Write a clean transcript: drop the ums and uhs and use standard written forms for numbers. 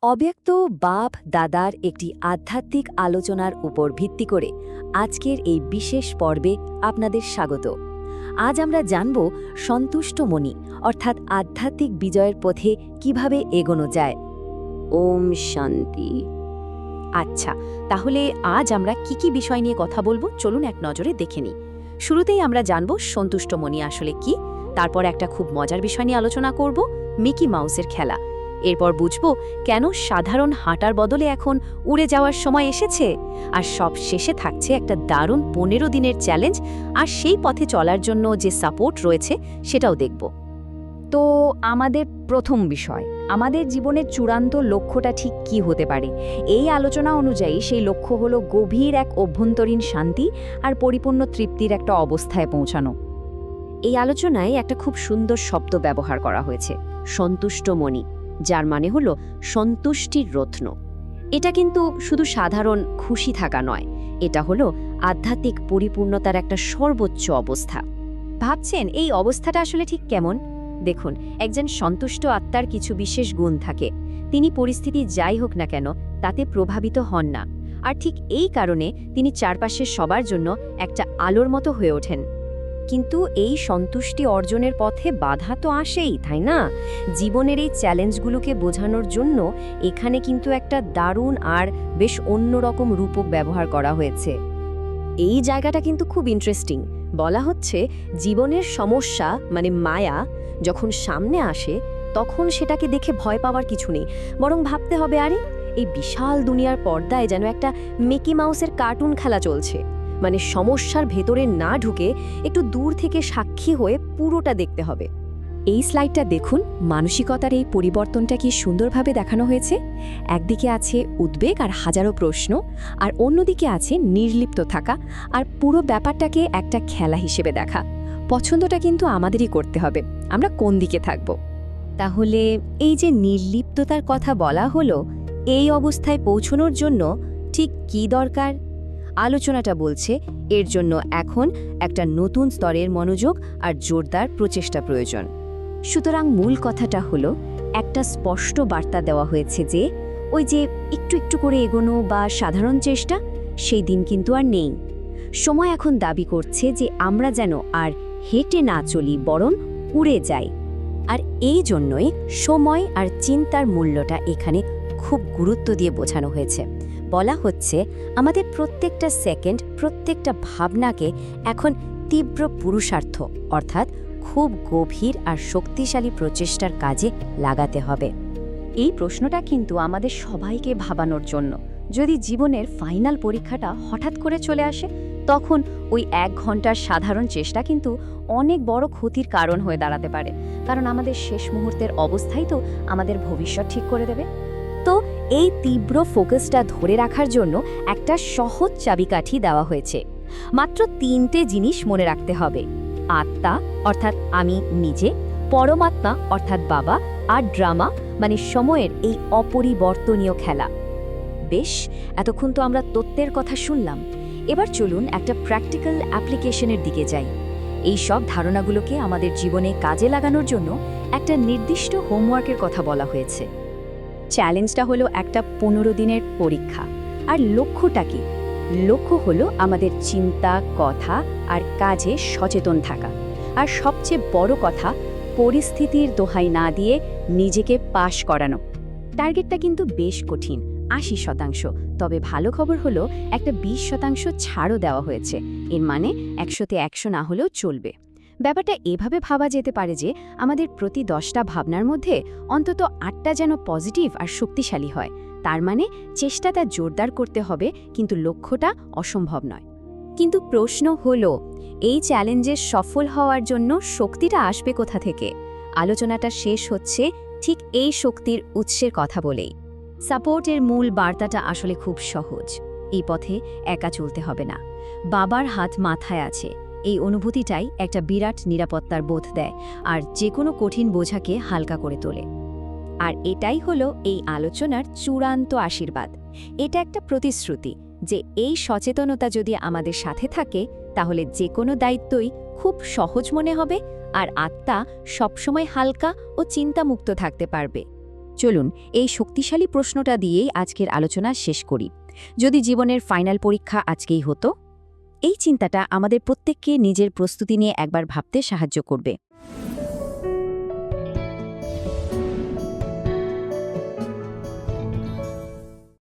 অব্যক্ত বাপ দাদার একটি আধ্যাত্মিক আলোচনার উপর ভিত্তি করে আজকের এই বিশেষ পর্বে আপনাদের স্বাগত। আজ আমরা জানব সন্তুষ্ট মনি অর্থাৎ আধ্যাত্মিক বিজয়ের পথে কিভাবে এগোনো যায়। ওম শান্তি। আচ্ছা, তাহলে আজ আমরা কি বিষয় নিয়ে কথা বলবো চলুন এক নজরে দেখে নিই। শুরুতেই আমরা জানব সন্তুষ্ট মনি আসলে কি, তারপর একটা খুব মজার বিষয় নিয়ে আলোচনা করব, মিকি মাউসের খেলা। এরপর বুঝব কেন সাধারণ হাঁটার বদলে এখন উড়ে যাওয়ার সময় এসেছে, আর সব শেষে থাকছে একটা দারুণ 15 দিনের চ্যালেঞ্জ, আর সেই পথে চলার জন্য যে সাপোর্ট রয়েছে সেটাও দেখব। তো আমাদের প্রথম বিষয়, আমাদের জীবনের চূড়ান্ত লক্ষ্যটা ঠিক কি হতে পারে। এই আলোচনা অনুযায়ী সেই লক্ষ্য হলো গভীর এক অভ্যন্তরীণ শান্তি আর পরিপূর্ণ তৃপ্তির একটা অবস্থায় পৌঁছানো। এই আলোচনায় একটা খুব সুন্দর শব্দ ব্যবহার করা হয়েছে, সন্তুষ্ট মনি, যার মানে হলো সন্তুষ্টির রত্ন। এটা কিন্তু শুধু সাধারণ খুশি থাকা নয়, এটা হলো আধ্যাত্মিক পরিপূর্ণতার একটা সর্বোচ্চ অবস্থা। ভাবছেন এই অবস্থাটা আসলে ঠিক কেমন? দেখুন, একজন সন্তুষ্ট আত্মার কিছু বিশেষ গুণ থাকে। তিনি পরিস্থিতি যাই হোক না কেন তাতে প্রভাবিত হন না, আর ঠিক এই কারণে তিনি চারপাশের সবার জন্য একটা আলোর মতো হয়ে ওঠেন। কিন্তু এই সন্তুষ্টি অর্জনের পথে বাধা তো আসেই, তাই না? জীবনের এই চ্যালেঞ্জগুলোকে বোঝানোর জন্য এখানে কিন্তু একটা দারুণ আর বেশ অন্যরকম রূপক ব্যবহার করা হয়েছে। এই জায়গাটা কিন্তু খুব ইন্টারেস্টিং। বলা হচ্ছে জীবনের সমস্যা মানে মায়া যখন সামনে আসে তখন সেটাকে দেখে ভয় পাওয়ার কিছু নেই, বরং ভাবতে হবে, আরে এই বিশাল দুনিয়ার পর্দায় যেন একটা মিকি মাউসের কার্টুন খেলা চলছে। মানে সমস্যার ভেতরে না ঢুকে একটু দূর থেকে সাক্ষী হয়ে পুরোটা দেখতে হবে। এই স্লাইডটা দেখুন, মানসিকতার এই পরিবর্তনটা কি সুন্দরভাবে দেখানো হয়েছে। একদিকে আছে উদ্বেগ আর হাজারো প্রশ্ন, আর অন্যদিকে আছে নির্লিপ্ত থাকা আর পুরো ব্যাপারটাকে একটা খেলা হিসেবে দেখা। পছন্দটা কিন্তু আমাদেরই করতে হবে, আমরা কোন দিকে থাকব। তাহলে এই যে নির্লিপ্ততার কথা বলা হলো, এই অবস্থায় পৌঁছানোর জন্য ঠিক কী দরকার? আলোচনাটা বলছে এর জন্য এখন একটা নতুন স্তরের মনোযোগ আর জোরদার প্রচেষ্টা প্রয়োজন। সুতরাং মূল কথাটা হলো, একটা স্পষ্ট বার্তা দেওয়া হয়েছে যে ওই যে একটু একটু করে এগোনো বা সাধারণ চেষ্টা, সেই দিন কিন্তু আর নেই। সময় এখন দাবি করছে যে আমরা যেন আর হেঁটে না চলি, বরং উড়ে যাই। আর এই জন্যই সময় আর চিন্তার মূল্যটা এখানে খুব গুরুত্ব দিয়ে বোঝানো হয়েছে। বলা হচ্ছে আমাদের প্রত্যেকটা সেকেন্ড, প্রত্যেকটা ভাবনাকে এখন তীব্র পুরুষার্থ অর্থাৎ খুব গভীর আর শক্তিশালী প্রচেষ্টার কাজে লাগাতে হবে। এই প্রশ্নটা কিন্তু আমাদের সবাইকে ভাবানোর জন্য। যদি জীবনের ফাইনাল পরীক্ষাটা হঠাৎ করে চলে আসে, তখন ওই 1 ঘন্টার সাধারণ চেষ্টা কিন্তু অনেক বড় ক্ষতির কারণ হয়ে দাঁড়াতে পারে, কারণ আমাদের শেষ মুহূর্তের অবস্থাই তো আমাদের ভবিষ্যৎ ঠিক করে দেবে। তো এই তীব্র ফোকাসটা ধরে রাখার জন্য একটা সহজ চাবিকাঠি দেওয়া হয়েছে। মাত্র 3টে জিনিস মনে রাখতে হবে: আত্মা অর্থাৎ আমি নিজে, পরমাত্মা অর্থাৎ বাবা, আর ড্রামা মানে সময়ের এই অপরিবর্তনীয় খেলা। বেশ, এতক্ষণ তো আমরা তত্ত্বের কথা শুনলাম, এবার চলুন একটা প্র্যাকটিক্যাল অ্যাপ্লিকেশনের দিকে যাই। এই সব ধারণাগুলোকে আমাদের জীবনে কাজে লাগানোর জন্য একটা নির্দিষ্ট হোমওয়ার্কের কথা বলা হয়েছে। চ্যালেঞ্জটা হলো একটা 15 দিনের পরীক্ষা। আর লক্ষ্যটা কি? লক্ষ্য হলো আমাদের চিন্তা, কথা আর কাজে সচেতন থাকা, আর সবচেয়ে বড় কথা, পরিস্থিতির দোহাই না দিয়ে নিজেকে পাশ করানো। টার্গেটটা কিন্তু বেশ কঠিন, 80%, তবে ভালো খবর হলো একটা 20% ছাড়ও দেওয়া হয়েছে। এর মানে 100তে 100 না হলেও চলবে। ব্যাপারটা এভাবে ভাবা যেতে পারে যে আমাদের প্রতি 10টা ভাবনার মধ্যে অন্তত 8টা যেন পজিটিভ আর শক্তিশালী হয়। তার মানে চেষ্টাটা জোরদার করতে হবে, কিন্তু লক্ষ্যটা অসম্ভব নয়। কিন্তু প্রশ্ন হলো, এই চ্যালেঞ্জে সফল হওয়ার জন্য শক্তিটা আসবে কোথা থেকে? আলোচনাটা শেষ হচ্ছে ঠিক এই শক্তির উৎসের কথা বলেই। সাপোর্টের মূল বার্তাটা আসলে খুব সহজ। এই পথে একা চলতে হবে না, বাবার হাত মাথায় আছে। এই অনুভূতিটাই একটা বিরাট নিরাপত্তার বোধ দেয়, আর যে কোনো কঠিন বোঝাকে হালকা করে তোলে। আর এটাই হলো এই আলোচনার চূড়ান্ত আশীর্বাদ। এটা একটা প্রতিশ্রুতি যে এই সচেতনতা যদি আমাদের সাথে থাকে, তাহলে যে কোনো দায়িত্বই খুব সহজ মনে হবে, আর আত্মা সবসময় হালকা ও চিন্তামুক্ত থাকতে পারবে। চলুন এই শক্তিশালী প্রশ্নটা দিয়েই আজকের আলোচনা শেষ করি। যদি জীবনের ফাইনাল পরীক্ষা আজকেই হতো? এই চিন্তাটা আমাদের প্রত্যেককে নিজের প্রস্তুতি নিয়ে একবার ভাবতে সাহায্য করবে।